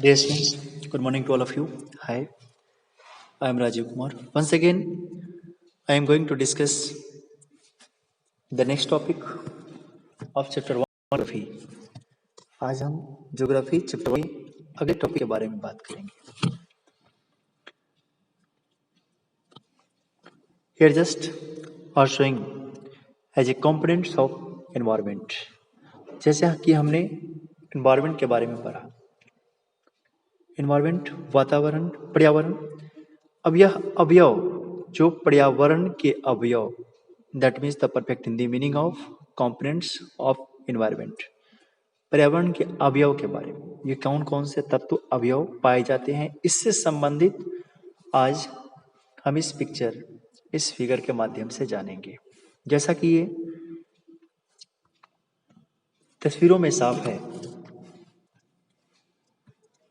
Dear students, good morning to all of you. Hi, I am Rajiv Kumar. Once again, I am going to discuss the next topic of chapter 1 Geography. आज हम geography chapter 1 अगले topic के बारे में बात करेंगे. Here just are showing as a components of environment. जैसे कि हमने environment के बारे में पढ़ा. Environment वातावरण, पर्यावरण. अब यह अवयव जो पर्यावरण के अवयव that means the perfect Hindi meaning of components of environment. पर्यावरण के अवयव के बारे में ये कौन कौन से तत्व अवयव पाए जाते हैं इससे संबंधित आज हम इस फिगर के माध्यम से जानेंगे. जैसा कि ये तस्वीरों में साफ है,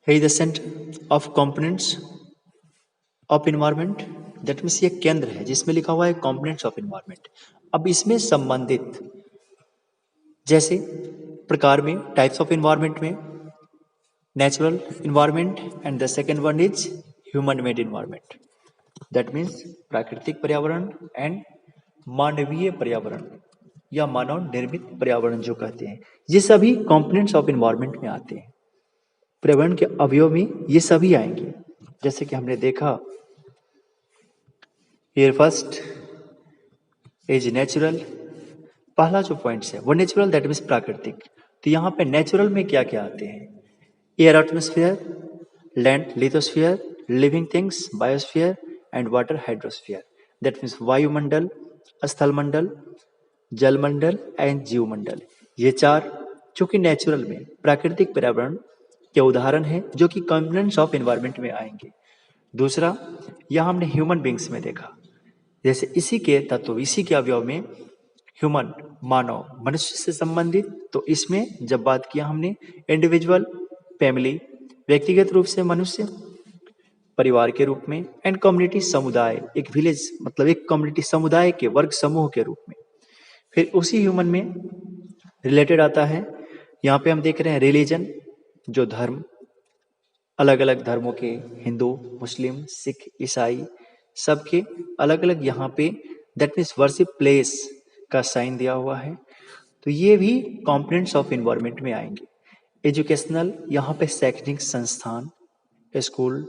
the centre of components of environment. That means ये केंद्र है जिसमें लिखा हुआ है कंपोनेंट्स ऑफ एनवायरनमेंट. अब इसमें संबंधित जैसे प्रकार में टाइप्स ऑफ एनवायरनमेंट में natural environment and the second one is human made environment. That means प्राकृतिक पर्यावरण एंड मानवीय पर्यावरण या मानव निर्मित पर्यावरण जो कहते हैं, ये सभी कंपोनेंट्स ऑफ एनवायरनमेंट में आते हैं. पर्यावरण के अवयव में ये सभी आएंगे. जैसे कि हमने देखा हियर फर्स्ट इज नेचुरल. पहला जो पॉइंट्स है वो नेचुरल दैट मीन्स प्राकृतिक. तो यहाँ पे नेचुरल में क्या क्या आते हैं? Air atmosphere, land lithosphere, living things biosphere and water hydrosphere. That means वायुमंडल, स्थलमंडल, जलमंडल एंड जीवमंडल. ये चार जो कि नेचुरल में प्राकृतिक पर्यावरण के उदाहरण हैं जो कि कंपोनेंट्स ऑफ एनवायरनमेंट में आएंगे. दूसरा यह हमने ह्यूमन बींग्स में देखा. जैसे इसी के तत्व इसी के अवयव में ह्यूमन मानव मनुष्य से संबंधित, तो इसमें जब बात किया हमने इंडिविजुअल, फैमिली व्यक्तिगत रूप से मनुष्य, परिवार के रूप में एंड कम्युनिटी समुदाय एक विलेज मतलब एक कम्युनिटी समुदाय के वर्ग समूह के रूप में. फिर उसी ह्यूमन में रिलेटेड आता है, यहाँ पे हम देख रहे हैं रिलीजन जो धर्म, अलग अलग धर्मों के हिंदू, मुस्लिम, सिख, ईसाई सबके अलग अलग यहाँ पे दैट मीन्स वर्शिप प्लेस का साइन दिया हुआ है. तो ये भी कंपोनेंट्स ऑफ एनवायरनमेंट में आएंगे. एजुकेशनल यहाँ पे शैक्षणिक संस्थान, स्कूल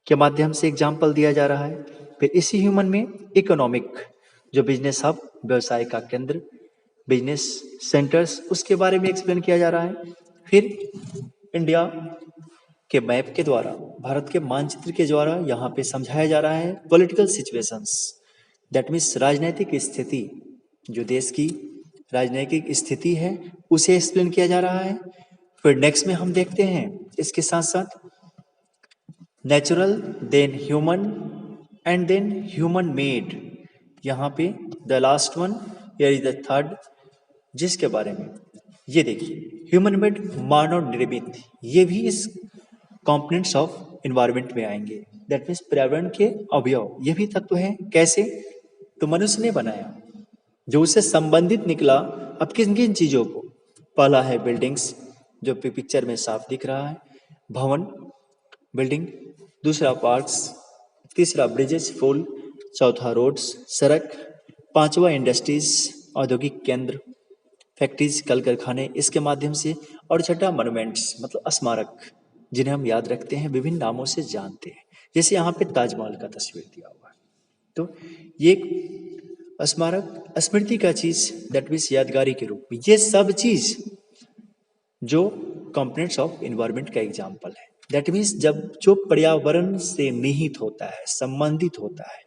के माध्यम से एग्जाम्पल दिया जा रहा है. फिर इसी ह्यूमन में इकोनॉमिक जो बिजनेस हब व्यवसाय का केंद्र, बिजनेस सेंटर्स उसके बारे में एक्सप्लेन किया जा रहा है. फिर इंडिया के मैप के द्वारा, भारत के मानचित्र के द्वारा यहाँ पे समझाया जा रहा है पॉलिटिकल सिचुएशंस दैट मीन्स राजनीतिक स्थिति, जो देश की राजनीतिक स्थिति है उसे एक्सप्लेन किया जा रहा है. फिर नेक्स्ट में हम देखते हैं इसके साथ साथ natural, then human and then human made. यहाँ पे the last one here is the third जिसके बारे में ये देखिए ह्यूमन मेड मानव निर्मित. ये भी इस कंपोनेंट्स ऑफ एनवायरनमेंट में आएंगे. दैट मीन्स पर्यावरण के अवयव ये भी तत्व है. कैसे? तो मनुष्य ने बनाया जो उससे संबंधित निकला. अब किन किन चीजों को? पहला है बिल्डिंग्स जो पिक्चर में साफ दिख रहा है, भवन बिल्डिंग. दूसरा पार्क्स, तीसरा ब्रिजेस पुल, चौथा रोड्स सड़क, पांचवा इंडस्ट्रीज औद्योगिक केंद्र, फैक्ट्रीज कल कारखाने इसके माध्यम से, और छठा मोन्यूमेंट्स मतलब स्मारक जिन्हें हम याद रखते हैं विभिन्न नामों से जानते हैं. जैसे यहाँ पे ताजमहल का तस्वीर दिया हुआ है, तो ये एक स्मारक स्मृति का चीज दैट मीन्स यादगारी के रूप में. ये सब चीज जो कंपोनेंट्स ऑफ एनवायरनमेंट का एग्जाम्पल है. दैट मीन्स जब जो पर्यावरण से निहित होता है, संबंधित होता है,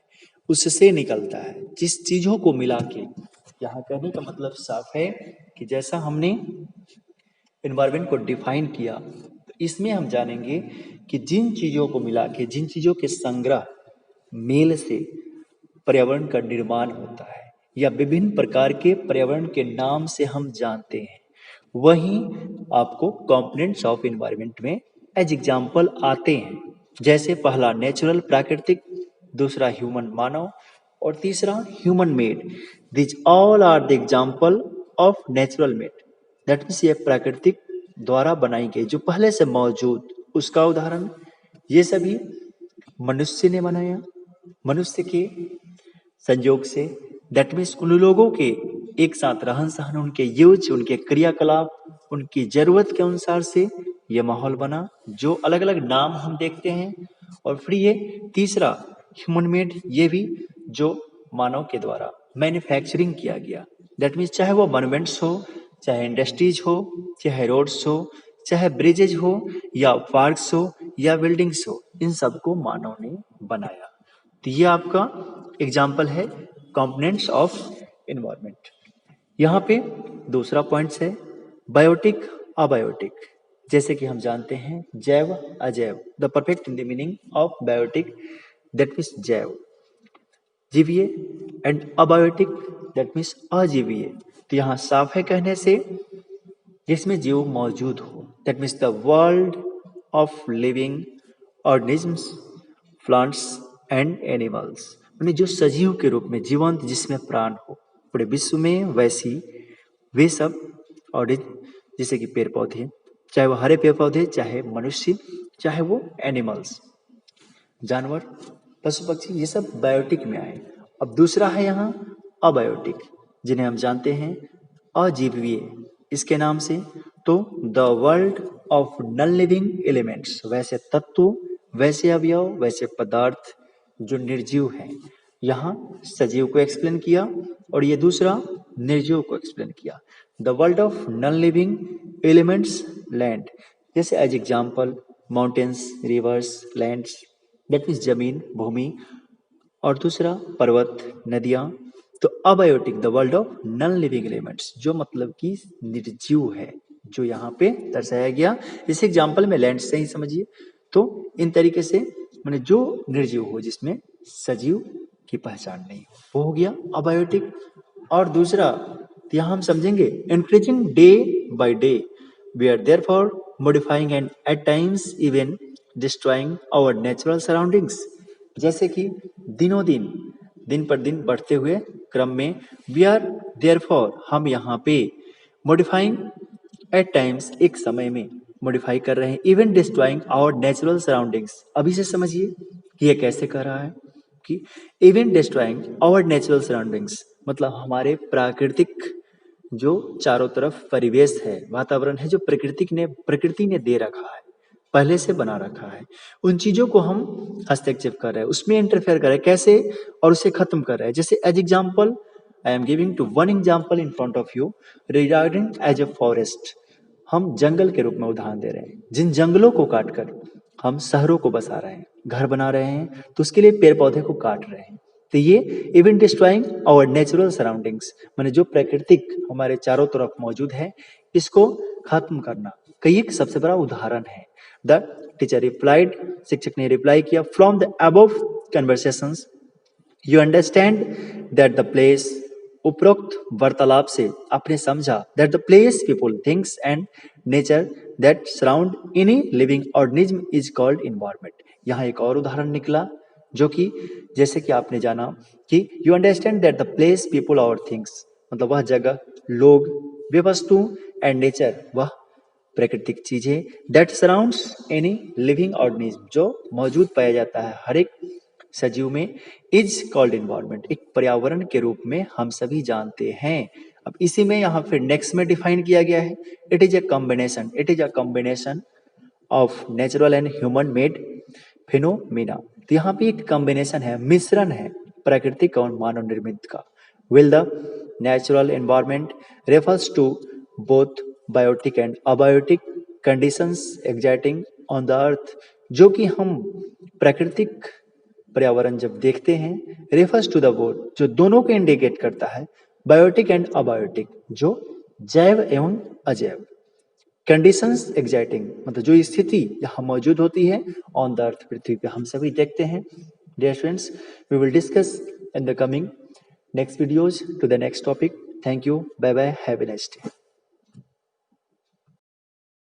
उससे निकलता है, जिस चीजों को मिला के, यहाँ कहने का मतलब साफ है कि जैसा हमने एनवायरनमेंट को डिफाइन किया, तो इसमें हम जानेंगे कि जिन चीजों को मिला के, जिन चीजों के संग्रह मेल से पर्यावरण का निर्माण होता है या विभिन्न प्रकार के पर्यावरण के नाम से हम जानते हैं, वही आपको कंपोनेंट्स ऑफ एनवायरनमेंट में एज एग्जाम्पल आते हैं. जैसे पहला नेचुरल प्राकृतिक, दूसरा ह्यूमन मानव, और तीसरा human made. This all are the example of natural made. That means ये प्राकृतिक द्वारा बनाई गई जो पहले से मौजूद उसका उदाहरण, ये सभी मनुष्य ने बनाया, मनुष्य के संयोग से, दैट मीन्स उन लोगों के एक साथ रहन सहन, उनके यूज, उनके क्रियाकलाप, उनकी जरूरत के अनुसार से ये माहौल बना, जो अलग अलग नाम हम देखते हैं। और फिर ये तीसरा ह्यूमन मेड, ये भी जो मानव के द्वारा मैन्युफैक्चरिंग किया गया, दैट मीन्स चाहे वो मॉन्यूमेंट्स हो, चाहे इंडस्ट्रीज हो, चाहे रोड्स हो, चाहे ब्रिजेज हो, या पार्क्स हो, या बिल्डिंग्स हो, इन सबको मानव ने बनाया। तो ये आपका एग्जाम्पल है कंपोनेंट्स ऑफ एनवायरनमेंट। यहाँ पे दूसरा पॉइंट्स है बायोटिक अबायोटिक। जैसे कि हम जानते हैं जैव अजैव, the perfect in the meaning of biotic that means जैव जीवीय, एंड अबायोटिक दैट मीन्स अजीवीय। तो यहाँ साफ है कहने से जिसमें जीव मौजूद हो, that means the world of living organisms, plants and animals, यानी जो सजीव के रूप में जीवंत, जिसमें प्राण हो पूरे विश्व में, वैसी वे सब और जैसे कि पेड़ पौधे, चाहे वो हरे पेड़ पौधे, चाहे मनुष्य, चाहे वो एनिमल्स, जानवर, पशु पक्षी, ये सब बायोटिक में आए। अब दूसरा है यहाँ अबायोटिक, जिन्हें हम जानते हैं अजीवीय इसके नाम से। तो the world of non living elements, वैसे तत्व, वैसे अवयव, वैसे पदार्थ जो निर्जीव हैं। यहाँ सजीव को एक्सप्लेन किया और ये दूसरा निर्जीव को एक्सप्लेन किया। The world of non living elements land, जैसे as example mountains, rivers, lands, that means जमीन, भूमि, और दूसरा पर्वत, नदियाँ। तो abiotic the world of non living elements, जो मतलब कि निर्जीव है, जो यहाँ पे दर्शाया गया। इस एग्जाम्पल में लैंड से ही समझिए। तो इन तरीके से मैंने जो निर्जीव हो, जिसमें सजीव की पहचान नहीं हो, वो हो गया अबायोटिक। और दूसरा यहाँ हम समझेंगे increasing day by day, we are therefore modifying and at times even destroying our natural surroundings. जैसे कि दिनों दिन, दिन पर दिन बढ़ते हुए क्रम में, वी आर देयरफॉर, हम यहाँ पे, मॉडिफाइंग एट टाइम्स, एक समय में मॉडिफाई कर रहे हैं, even destroying our natural surroundings. अभी से समझिए कि ये कैसे कर रहा है कि even destroying our natural surroundings, मतलब हमारे प्राकृतिक जो चारों तरफ परिवेश है, वातावरण है, जो प्रकृति ने दे रखा है, पहले से बना रखा है, उन चीजों को हम हस्तक्षेप कर रहे हैं, उसमें इंटरफेयर कर रहे हैं, कैसे, और उसे खत्म कर रहे हैं। जैसे as example I am giving to one example in front of you regarding as a forest. हम जंगल के रूप में उदाहरण दे रहे हैं, जिन जंगलों को काटकर हम शहरों को बसा रहे हैं, घर बना रहे हैं, तो उसके लिए पेड़ पौधे को काट रहे हैं। तो ये even destroying our natural surroundings, माने जो प्राकृतिक हमारे चारों तरफ मौजूद है, इसको खत्म करना का एक सबसे बड़ा उदाहरण है। द टीचर रिप्लाइड, शिक्षक ने रिप्लाई किया, from the above conversations you understand that the place, उपरोक्त वार्तालाप से आपने समझा, that the place, people, things and nature that surround any living organism is called environment. यहाँ एक और उदाहरण निकला, जो कि जैसे कि आपने जाना कि you understand that the place, people और थिंग्स, मतलब वह जगह, लोग, वे वस्तु, एंड नेचर, वह प्राकृतिक चीजें, that surrounds any living organism, जो मौजूद पाया जाता है हर एक सजीव में, इज कॉल्ड एनवायरनमेंट, एक पर्यावरण के रूप में हम सभी जानते हैं। अब इसी में यहाँ फिर नेक्स्ट में डिफाइन किया गया है, it is a combination of natural and human made phenomena. तो यहाँ पे एक कॉम्बिनेशन है, मिश्रण है प्राकृतिक और मानव निर्मित का। Will the natural environment refers to both biotic and abiotic conditions existing on the earth, जो कि हम प्राकृतिक पर्यावरण जब देखते हैं, रेफर्स टू द बोथ, जो दोनों को इंडिकेट करता है, बायोटिक एंड अबायोटिक, जो जैव एवं अजैव, कंडीशंस एग्जिस्टिंग, मतलब जो स्थिति यहाँ मौजूद होती है ऑन द अर्थ, पृथ्वी पे हम सभी देखते हैं। Dear students, we will discuss in the coming next videos to the next topic. Thank you, bye bye, have a nice day.